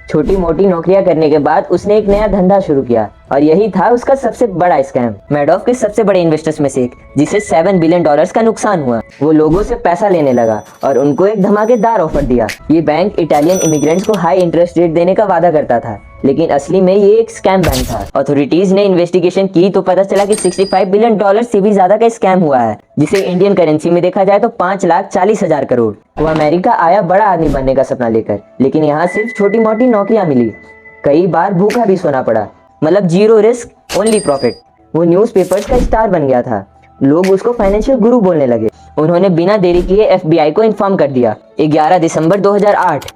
छोटी मोटी नौकरियां करने के बाद उसने एक नया धंधा शुरू किया और यही था उसका सबसे बड़ा स्कैम। मैडॉफ के सबसे बड़े इन्वेस्टर्स में से एक, जिसे $7 बिलियन का नुकसान हुआ, वो लोगों से पैसा लेने लगा और उनको एक धमाकेदार ऑफर दिया। ये बैंक इटालियन इमिग्रेंट्स को हाई इंटरेस्ट रेट देने का वादा करता था, लेकिन असली में ये एक स्कैम बैंक था। अथॉरिटीज ने इन्वेस्टिगेशन की तो पता चला कि $65 बिलियन से भी ज्यादा का स्कैम हुआ है, जिसे इंडियन करेंसी में देखा जाए तो 5,40,000 करोड़। वो अमेरिका आया बड़ा आदमी बनने का सपना लेकर, लेकिन यहाँ सिर्फ छोटी मोटी नौकरियां मिली। कई बार भूखा भी सोना पड़ा, मतलब जीरो रिस्क ओनली प्रॉफिट। वो न्यूज़पेपर्स का स्टार बन गया था, लोग उसको फाइनेंशियल गुरु बोलने लगे। उन्होंने बिना देरी किए FBI को इन्फॉर्म कर दिया। 11 दिसंबर 2008।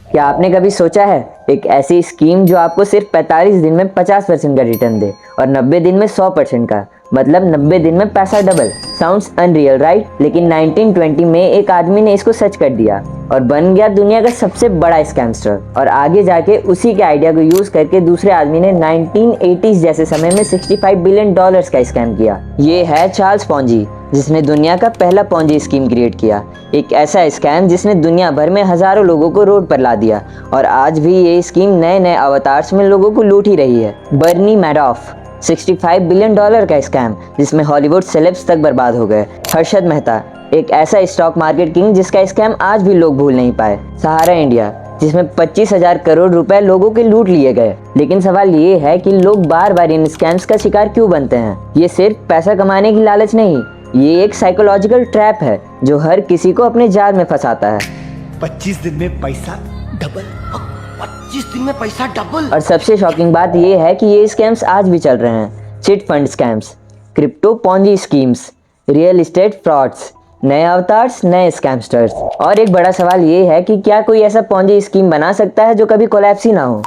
क्या आपने कभी सोचा है एक ऐसी स्कीम जो आपको सिर्फ 45 दिन में 50% का रिटर्न दे और 90 दिन में 100% का, मतलब 90 दिन में पैसा डबल। Sounds unreal right? लेकिन 1920 में एक आदमी ने इसको सच कर दिया और बन गया दुनिया का सबसे बड़ा स्कैमस्टर। और आगे जाके उसी के आइडिया को यूज करके दूसरे आदमी ने 1980s जैसे समय में $65 बिलियन का स्कैम किया। ये है चार्ल्स पॉन्जी, जिसने दुनिया का पहला पॉन्जी स्कीम क्रिएट किया। एक ऐसा स्कैम जिसने दुनिया भर में हजारों लोगों को रोड पर ला दिया और आज भी ये स्कीम नए नए अवतार्स में लोगों को लूट ही रही है। बर्नी मैडॉफ, $65 बिलियन का स्कैम जिसमें हॉलीवुड सेलेब्स तक बर्बाद हो गए। हर्षद मेहता, एक ऐसा स्टॉक मार्केट किंग जिसका स्कैम आज भी लोग भूल नहीं पाए। सहारा इंडिया, जिसमें 25,000 करोड़ रुपए लोगों के लूट लिए गए। लेकिन सवाल ये है कि लोग बार बार इन स्कैम्स का शिकार क्यों बनते हैं? ये सिर्फ पैसा कमाने की लालच नहीं, ये एक साइकोलॉजिकल ट्रैप है जो हर किसी को अपने जाल में फंसाता है। 25 दिन में पैसा डबल, 25 दिन में पैसा डबल। और सबसे शॉकिंग बात ये है कि ये स्कैम्स आज भी चल रहे हैं। Chit fund scams, crypto Ponzi schemes, real estate frauds, नए अवतार्स, नए स्कैमस्टर्स। और एक बड़ा सवाल ये है कि क्या कोई ऐसा पॉन्जी स्कीम बना सकता है जो कभी कोलैप्स ही ना हो?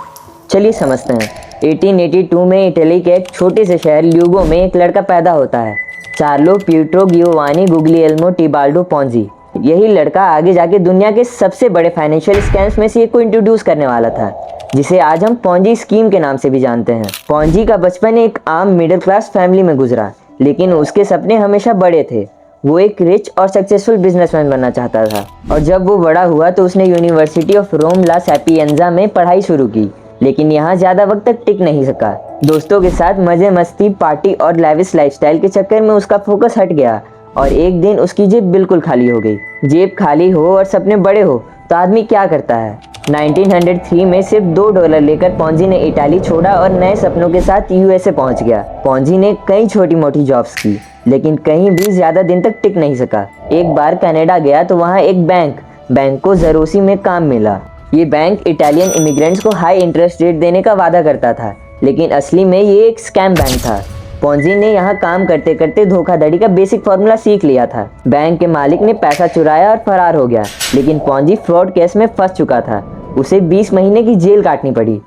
चलिए समझते हैं। 1882 में इटली के एक छोटे से शहर ल्यूगो में एक लड़का पैदा होता है, चार्लो पिएट्रो गियोवानी गुग्लिएल्मो टिबाल्डो पॉन्जी। यही लड़का आगे जाके दुनिया के सबसे बड़े फाइनेंशियल स्कैम्स में से एक को इंट्रोड्यूस करने वाला था, जिसे आज हम पॉन्जी स्कीम के नाम से भी जानते हैं। पॉन्जी का बचपन एक आम मिडिल क्लास फैमिली में गुजरा, लेकिन उसके सपने हमेशा बड़े थे। वो एक रिच और सक्सेसफुल बिजनेसमैन बनना चाहता था और जब वो बड़ा हुआ तो उसने यूनिवर्सिटी ऑफ रोम ला सैपिएंजा में पढ़ाई शुरू की, लेकिन यहाँ ज़्यादा वक्त तक टिक नहीं सका। दोस्तों के साथ मजे मस्ती, पार्टी और लेविश लाइफस्टाइल के चक्कर में उसका फोकस हट गया और एक दिन उसकी जेब बिल्कुल खाली हो गई। जेब खाली हो और सपने बड़े हो तो आदमी क्या करता है? 1903 में सिर्फ $2 लेकर पॉन्जी ने इटाली छोड़ा और नए सपनों के साथ USA पहुंच गया। पॉन्जी ने कई छोटी मोटी जॉब्स की, लेकिन कहीं भी ज़्यादा दिन तक टिक नहीं सका। एक बार कनाडा गया तो वहाँ एक बैंक को जरोसी में काम मिला। ये बैंक इटालियन इमिग्रेंट्स को हाई इंटरेस्ट रेट देने का वादा करता था, लेकिन असली में ये एक स्कैम बैंक था। पॉन्जी ने यहाँ काम करते करते धोखाधड़ी का बेसिक फॉर्मूला सीख लिया था। बैंक के मालिक ने पैसा चुराया और फरार हो गया, लेकिन पॉन्जी फ्रॉड केस में फंस चुका था। उसे 20 महीने की जेल काटनी पड़ी।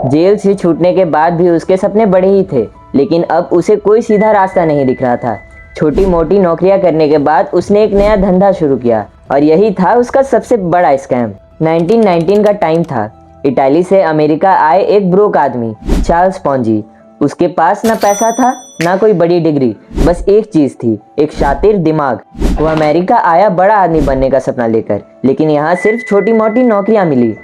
जेल से छूटने के बाद भी उसके सपने बड़े ही थे, लेकिन अब उसे कोई सीधा रास्ता नहीं दिख रहा था। छोटी मोटी नौकरियां करने के बाद उसने एक नया धंधा शुरू किया और यही था उसका सबसे बड़ा स्कैम। 1919 का टाइम था। इटाली से अमेरिका आए एक ब्रोक आदमी, चार्ल्स पॉन्जी। उसके पास ना पैसा था ना कोई बड़ी डिग्री, बस एक चीज थी, एक शातिर दिमाग। वो अमेरिका आया बड़ा आदमी बनने का सपना लेकर, लेकिन यहाँ सिर्फ छोटी मोटी नौकरियां मिली।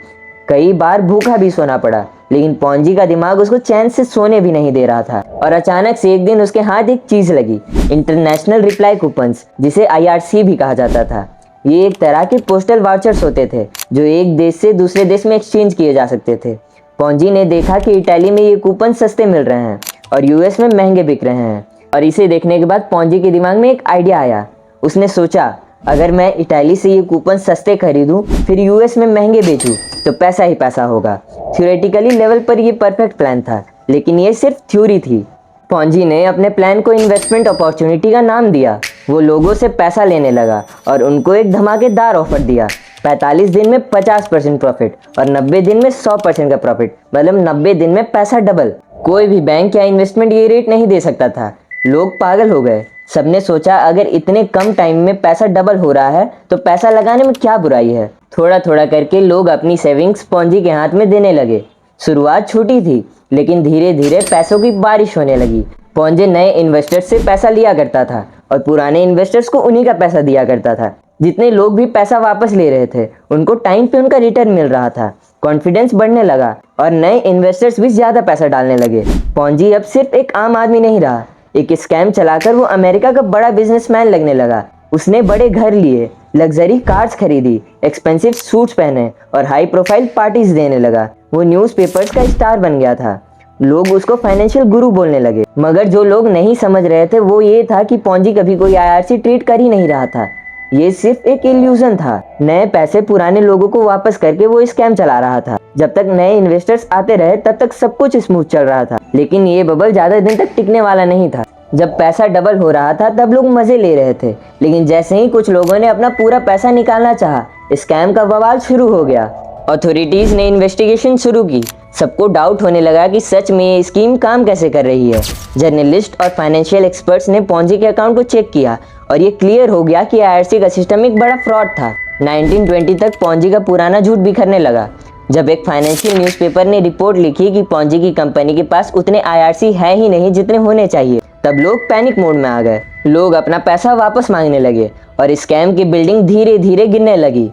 कई बार भूखा भी सोना पड़ा, लेकिन पॉन्जी का दिमाग उसको चैन से सोने भी नहीं दे रहा था। और अचानक से एक दिन उसके हाथ एक चीज लगी, इंटरनेशनल रिप्लाई कूपन्स, जिसे IRC भी कहा जाता था। ये एक तरह के पोस्टल वाउचर्स होते थे जो एक देश से दूसरे देश में एक्सचेंज किए जा सकते थे। पॉन्जी ने देखा कि इटाली में ये कूपन सस्ते मिल रहे हैं और US में महंगे बिक रहे हैं, और इसे देखने के बाद पॉन्जी के दिमाग में एक आइडिया आया। उसने सोचा, अगर मैं इटाली से ये कूपन सस्ते खरीदूं फिर US में महंगे बेचूं तो पैसा ही पैसा होगा। थ्योरेटिकली लेवल पर ये परफेक्ट प्लान था, लेकिन ये सिर्फ थ्योरी थी। पॉन्जी ने अपने प्लान को इन्वेस्टमेंट अपॉर्चुनिटी का नाम दिया। वो लोगों से पैसा लेने लगा और उनको एक धमाकेदार ऑफर दिया। 45 दिन में 50% प्रॉफिट और 90 दिन में 100% का प्रॉफिट, मतलब 90 दिन में पैसा डबल। कोई भी बैंक या इन्वेस्टमेंट ये रेट नहीं दे सकता था। लोग पागल हो गए। सबने सोचा, अगर इतने कम टाइम में पैसा डबल हो रहा है तो पैसा लगाने में क्या बुराई है। थोड़ा थोड़ा करके लोग अपनी सेविंग्स पॉन्जी के हाथ में देने लगे। शुरुआत छोटी थी, लेकिन धीरे धीरे पैसों की बारिश होने लगी। पॉन्जी नए इन्वेस्टर्स से पैसा लिया करता था और पुराने इन्वेस्टर्स को उन्हीं का पैसा दिया करता था। जितने लोग भी पैसा वापस ले रहे थे उनको टाइम पे उनका रिटर्न मिल रहा था। कॉन्फिडेंस बढ़ने लगा और नए इन्वेस्टर्स भी ज्यादा पैसा डालने लगे। पॉन्जी अब सिर्फ एक आम आदमी नहीं रहा, एक स्कैम चलाकर वो अमेरिका का बड़ा बिजनेसमैन लगने लगा। उसने बड़े घर लिए, लग्जरी कार्स खरीदी, एक्सपेंसिव सूट्स पहने और हाई प्रोफाइल पार्टीज देने लगा। वो न्यूज़पेपर्स का स्टार बन गया था। लोग उसको फाइनेंशियल गुरु बोलने लगे। मगर जो लोग नहीं समझ रहे थे वो ये था कि पॉन्जी कभी कोई आईआरसी ट्रीट कर ही नहीं रहा था। ये सिर्फ एक इल्यूजन था। नए पैसे पुराने लोगों को वापस करके वो स्कैम चला रहा था। जब तक नए इन्वेस्टर्स आते रहे तब तक सब कुछ स्मूथ चल रहा था, लेकिन ये बबल ज्यादा दिन तक टिकने वाला नहीं था। जब पैसा डबल हो रहा था तब लोग मजे ले रहे थे, लेकिन जैसे ही कुछ लोगों ने अपना पूरा पैसा निकालना चाहा, स्कैम का बवाल शुरू हो गया। अथॉरिटीज ने इन्वेस्टिगेशन शुरू की। सबको डाउट होने लगा कि सच में ये स्कीम काम कैसे कर रही है। जर्नलिस्ट और फाइनेंशियल एक्सपर्ट्स ने पॉन्जी के अकाउंट को चेक किया और ये क्लियर हो गया कि आईआरसी का सिस्टम एक बड़ा फ्रॉड था। 1920 तक पॉन्जी का पुराना झूठ बिखरने लगा। जब एक फाइनेंशियल न्यूज़पेपर ने रिपोर्ट लिखी कि पॉन्जी की कंपनी के पास उतने आईआरसी है ही नहीं जितने होने चाहिए, तब लोग पैनिक मोड में आ गए। लोग अपना पैसा वापस मांगने लगे और स्कैम की बिल्डिंग धीरे धीरे गिरने लगी।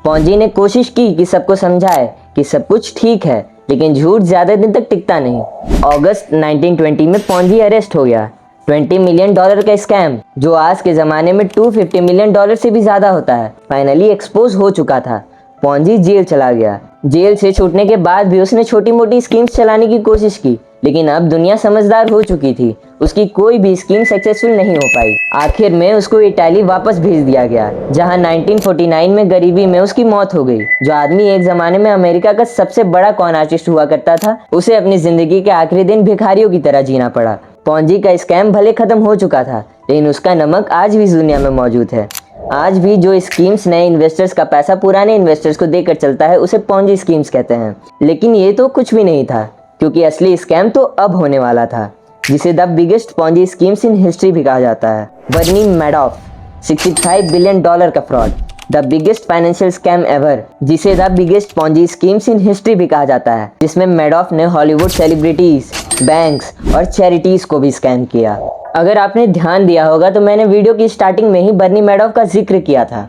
पॉन्जी ने कोशिश की कि सबको समझाए कि सब कुछ ठीक है, लेकिन झूठ ज्यादा दिन तक टिकता नहीं। अगस्त 1920 में पॉन्जी अरेस्ट हो गया। $20 मिलियन का स्कैम, जो आज के ज़माने में $250 मिलियन से भी ज़्यादा होता है, फाइनली एक्सपोज हो चुका था। पॉन्जी जेल चला गया। जेल से छूटने के बाद भी उसने छोटी मोटी स्कीम्स चलाने की कोशिश की, लेकिन अब दुनिया समझदार हो चुकी थी। उसकी कोई भी स्कीम सक्सेसफुल नहीं हो पाई। आखिर में उसको इटाली वापस भेज दिया गया, जहां 1949 में गरीबी में उसकी मौत हो गई। जो आदमी एक ज़माने में अमेरिका का सबसे बड़ा कॉन आर्टिस्ट हुआ करता था, उसे अपनी ज़िंदगी के आखिरी दिन भिखारियों की तरह जीना पड़ा। पॉन्जी का स्कैम भले खत्म हो चुका था, लेकिन उसका नमक आज भी दुनिया में मौजूद है। आज भी जो स्कीम्स नए इन्वेस्टर्स का पैसा पुराने इन्वेस्टर्स को देकर चलता है, उसे पॉन्जी स्कीम्स कहते हैं। लेकिन ये तो कुछ भी नहीं था, क्योंकि असली स्कैम तो अब होने वाला था, जिसे the biggest Ponzi schemes in history भी कहा जाता है। बर्नी मैडॉफ, $65 बिलियन का fraud, the biggest financial scam ever, जिसे the biggest Ponzi schemes in history भी कहा जाता है, जिसमें मैडॉफ ने हॉलीवुड सेलिब्रिटीज, बैंक्स और चैरिटीज को भी स्कैम किया। अगर आपने ध्यान दिया होगा तो मैंने वीडियो की स्टार्टिंग में ही बर्नी मैडॉफ का जिक्र किया था।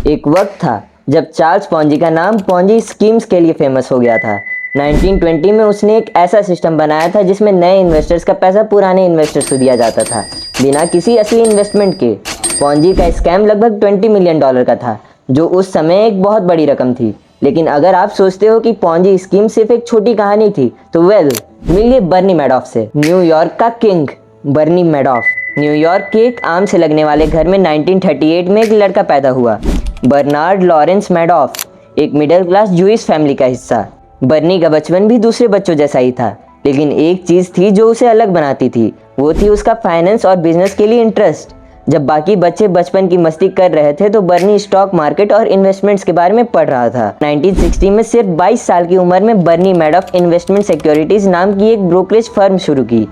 एक वक्त था जब चार्ल्स पॉन्जी का नाम पॉन्जी स्कीम्स के लिए फेमस हो गया था। 1920 में उसने एक ऐसा सिस्टम बनाया था जिसमें नए इन्वेस्टर्स का पैसा पुराने इन्वेस्टर्स को दिया जाता था, बिना किसी असली इन्वेस्टमेंट के। पॉन्जी का स्कैम लगभग $20 मिलियन का था, जो उस समय एक बहुत बड़ी रकम थी। लेकिन अगर आप सोचते हो कि पॉन्जी स्कीम सिर्फ एक छोटी कहानी थी, तो मिलिए बर्नी मैडॉफ से। न्यूयॉर्क का किंग बर्नी मैडॉफ। न्यूयॉर्क के एक आम से लगने वाले घर में 1938 में एक लड़का पैदा हुआ, बर्नार्ड लॉरेंस मैडॉफ, एक मिडिल क्लास जूइश फैमिली का हिस्सा। बर्नी का बचपन भी दूसरे बच्चों जैसा ही था, लेकिन एक चीज़ थी जो उसे अलग बनाती थी, वो थी उसका फाइनेंस और बिजनेस के लिए इंटरेस्ट। जब बाकी बच्चे बचपन की मस्ती कर रहे थे तो बर्नी स्टॉक मार्केट और इन्वेस्टमेंट्स के बारे में पढ़ रहा था। 1960 में सिर्फ 22 साल की उम्र में बर्नी मैडॉफ इन्वेस्टमेंट सिक्योरिटीज नाम की एक ब्रोकरेज फर्म शुरू की।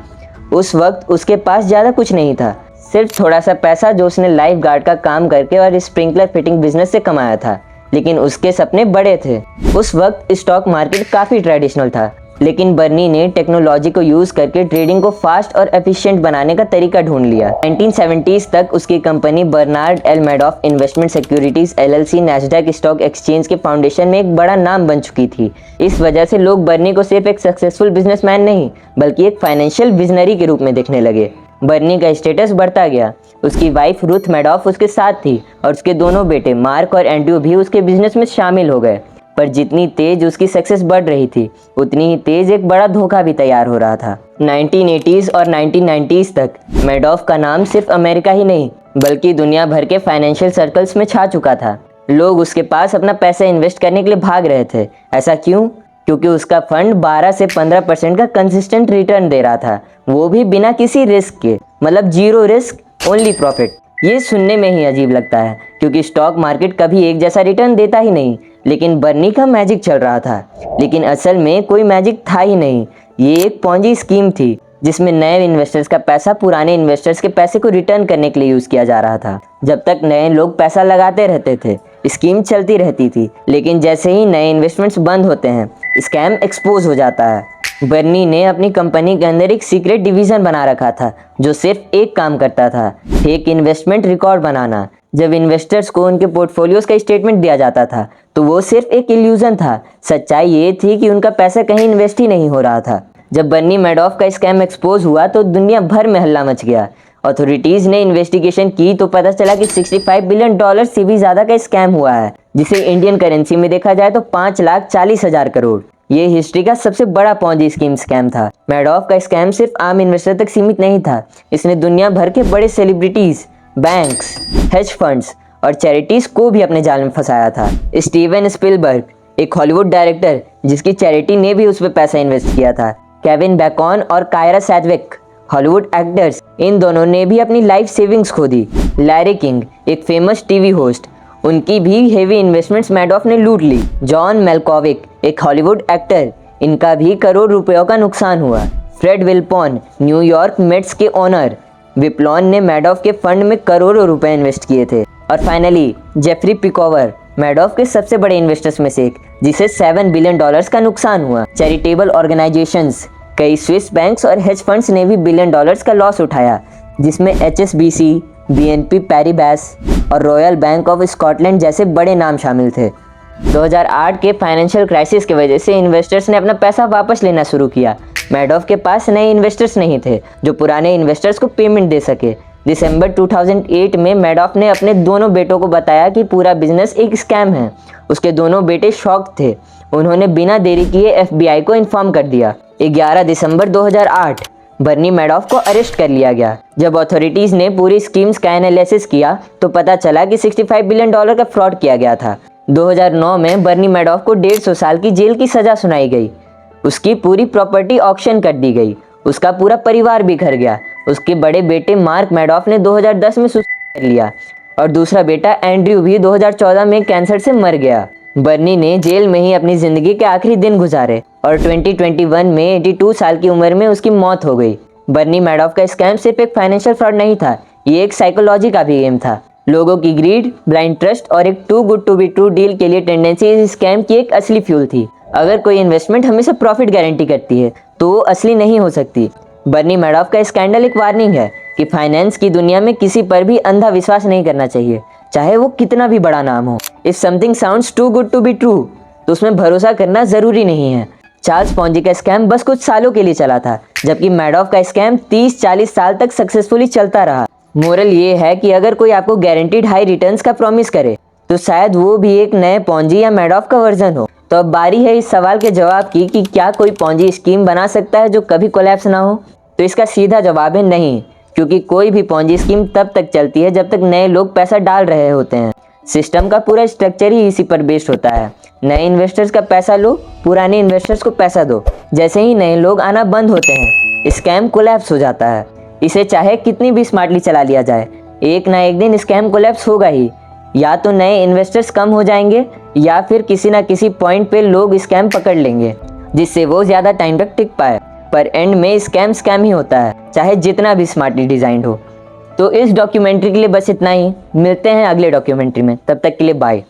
उस वक्त उसके पास ज़्यादा कुछ नहीं था, सिर्फ थोड़ा सा पैसा जो उसने लाइफ गार्ड का काम करके और स्प्रिंकलर फिटिंग बिजनेस से कमाया था। लेकिन उसके सपने बड़े थे। उस वक्त स्टॉक मार्केट काफ़ी ट्रेडिशनल था, लेकिन बर्नी ने टेक्नोलॉजी को यूज़ करके ट्रेडिंग को फास्ट और एफिशिएंट बनाने का तरीका ढूंढ लिया। 1970s तक उसकी company Bernard L Madoff investment securities LLC NASDAQ stock exchange के फाउंडेशन में एक बड़ा नाम बन चुकी थी। इस वजह से लोग बर्नी को सिर्फ एक सक्सेसफुल बिजनेसमैन नहीं, बल्कि एक फाइनेंशियल विजनरी के रूप में देखने लगे। बर्नी का स्टेटस बढ़ता गया। उसकी वाइफ रुथ मैडॉफ उसके साथ थी और उसके दोनों बेटे मार्क और एंड्रयू भी उसके बिजनेस में शामिल हो गए। पर जितनी तेज उसकी सक्सेस बढ़ रही थी, उतनी ही तेज एक बड़ा धोखा भी तैयार हो रहा था। 1980s और 1990s तक मैडॉफ का नाम सिर्फ अमेरिका ही नहीं, बल्कि दुनिया भर के फाइनेंशियल सर्कल्स में छा चुका था। लोग उसके पास अपना पैसा इन्वेस्ट करने के लिए भाग रहे थे। ऐसा क्यों? क्योंकि उसका फंड 12 से 15% का कंसिस्टेंट रिटर्न दे रहा था, वो भी बिना किसी रिस्क के। मतलब जीरो रिस्क ओनली प्रॉफिट। ये सुनने में ही अजीब लगता है, क्योंकि स्टॉक मार्केट कभी एक जैसा रिटर्न देता ही नहीं। लेकिन बर्नी का मैजिक चल रहा था। लेकिन असल में कोई मैजिक था ही नहीं, ये एक पॉन्जी स्कीम थी जिसमें नए इन्वेस्टर्स का पैसा पुराने इन्वेस्टर्स के पैसे को रिटर्न करने के लिए यूज़ किया जा रहा था। जब तक नए लोग पैसा लगाते रहते थे, स्कीम चलती रहती थी। लेकिन जैसे ही नए इन्वेस्टमेंट्स बंद होते हैं, स्कैम एक्सपोज हो जाता है। बर्नी ने अपनी कंपनी के अंदर एक सीक्रेट डिवीज़न बना रखा था जो सिर्फ एक काम करता था, फेक इन्वेस्टमेंट रिकॉर्ड बनाना। जब इन्वेस्टर्स को उनके पोर्टफोलियोज का स्टेटमेंट दिया जाता था तो वो सिर्फ एक इल्यूजन था। सच्चाई ये थी कि उनका पैसा कहीं इन्वेस्ट ही नहीं हो रहा था। जब बर्नी मैडॉफ का स्कैम एक्सपोज हुआ तो दुनिया भर में हल्ला मच गया। अथॉरिटीज ने इन्वेस्टिगेशन की तो पता चला कि 65 बिलियन डॉलर से भी ज्यादा का स्कैम हुआ है, जिसे इंडियन करेंसी में देखा जाए तो 5,40,000 करोड़। ये हिस्ट्री का सबसे बड़ा पॉन्जी स्कैम था। मैडॉफ का स्कैम सिर्फ आम इन्वेस्टर तक सीमित नहीं था, इसने दुनिया भर के बड़े सेलिब्रिटीज, बैंक्स, हेज फंड्स और चैरिटीज को भी अपने जाल में फंसाया था। स्टीवन स्पिलबर्ग, एक हॉलीवुड डायरेक्टर जिसकी चैरिटी ने भी उस पर पैसा इन्वेस्ट किया था, केविन बैकॉन और कायरा सैडविक, हॉलीवुड एक्टर्स, इन दोनों ने भी अपनी लाइफ सेविंग्स खो दी। लैरी किंग, एक फेमस टीवी होस्ट, उनकी भी हेवी इन्वेस्टमेंट्स मैडॉफ ने लूट ली। जॉन मेल्कोविक, एक हॉलीवुड एक्टर, इनका भी करोड़ रुपयों का नुकसान हुआ। फ्रेड विल्पॉन, न्यूयॉर्क मेट्स के ओनर, विप्लॉन ने मैडॉफ के फंड में करोड़ों रुपए इन्वेस्ट किए थे। और फाइनली जेफरी पिकोवर, मैडॉफ के सबसे बड़े इन्वेस्टर्स में से एक, जिसे 7 बिलियन डॉलर्स का नुकसान हुआ। चैरिटेबल ऑर्गेनाइजेशंस, कई स्विस बैंक्स और हेज फंड्स ने भी बिलियन डॉलर्स का लॉस उठाया, जिसमें HSBC, BNP पैरिबास और रॉयल बैंक ऑफ स्कॉटलैंड जैसे बड़े नाम शामिल थे। 2008 के फाइनेंशियल क्राइसिस की वजह से इन्वेस्टर्स ने अपना पैसा वापस लेना शुरू किया। मैडॉफ के पास नए इन्वेस्टर्स नहीं थे जो पुराने इन्वेस्टर्स को पेमेंट दे सके। दिसंबर 2008 में मैडॉफ ने अपने दोनों बेटों को बताया कि पूरा बिजनेस एक स्कैम है। उसके दोनों बेटे शॉक थे। उन्होंने बिना देरी किए FBI को इन्फॉर्म कर दिया। 11 दिसंबर 2008 बर्नी मैडॉफ को अरेस्ट कर लिया गया। जब अथॉरिटीज ने पूरी स्कीम्स का एनालिसिस किया तो पता चला कि 65 बिलियन डॉलर का फ्रॉड किया गया था। 2009 में बर्नी मैडॉफ को 150 साल की जेल की सजा सुनाई गई। उसकी पूरी प्रॉपर्टी ऑक्शन कर दी गई। उसका पूरा परिवार बिखर गया। उसके बड़े बेटे मार्क मैडॉफ ने 2010 में सुसाइड कर लिया और दूसरा बेटा एंड्रयू भी 2014 में कैंसर से मर गया। बर्नी ने जेल में ही अपनी जिंदगी के आखिरी दिन गुजारे और 2021 में 82 साल की उम्र में उसकी मौत हो गई। बर्नी मैडॉफ का स्कैम सिर्फ एक फाइनेंशियल फ्रॉड नहीं था, ये एक साइकोलॉजी का भी गेम था। लोगों की ग्रीड, ब्लाइंड ट्रस्ट और एक too good to be true deal के लिए टेंडेंसी इस स्कैम की एक असली फ्यूल थी। अगर कोई इन्वेस्टमेंट हमेशा प्रॉफिट गारंटी करती है तो वो असली नहीं हो सकती। बर्नी मैडॉफ का स्कैंडल एक वार्निंग है कि फाइनेंस की दुनिया में किसी पर भी अंधा विश्वास नहीं करना चाहिए, चाहे वो कितना भी बड़ा नाम हो। If something sounds too good to be true तो उसमें भरोसा करना जरूरी नहीं है। चार्ल्स पॉन्जी का स्कैम बस कुछ सालों के लिए चला था, जबकि मैडॉफ का स्कैम 30-40 साल तक सक्सेसफुली चलता रहा। मोरल ये है कि अगर कोई आपको गारंटीड हाई रिटर्न्स का प्रॉमिस करे तो शायद वो भी एक नए पॉन्जी या मैडॉफ का वर्जन हो। तो अब बारी है इस सवाल के जवाब की कि क्या कोई पॉन्जी स्कीम बना सकता है जो कभी कोलैप्स ना हो? तो इसका सीधा जवाब है नहीं, क्योंकि कोई भी पॉन्जी स्कीम तब तक चलती है जब तक नए लोग पैसा डाल रहे होते हैं। सिस्टम का पूरा स्ट्रक्चर ही इसी पर बेस्ड होता है। नए इन्वेस्टर्स का पैसा लो, पुराने इन्वेस्टर्स को पैसा दो। जैसे ही नए लोग आना बंद होते हैं स्कैम कोलैप्स हो जाता है। इसे चाहे कितनी भी स्मार्टली चला लिया जाए, एक ना एक दिन स्कैम कोलैप्स होगा ही। या तो नए इन्वेस्टर्स कम हो जाएंगे या फिर किसी ना किसी पॉइंट पे लोग स्कैम पकड़ लेंगे जिससे वो ज़्यादा टाइम तक टिक पाए। पर एंड में स्कैम ही होता है, चाहे जितना भी स्मार्टली डिजाइंड हो। तो इस डॉक्यूमेंट्री के लिए बस इतना ही। मिलते हैं अगले डॉक्यूमेंट्री में, तब तक के लिए बाय।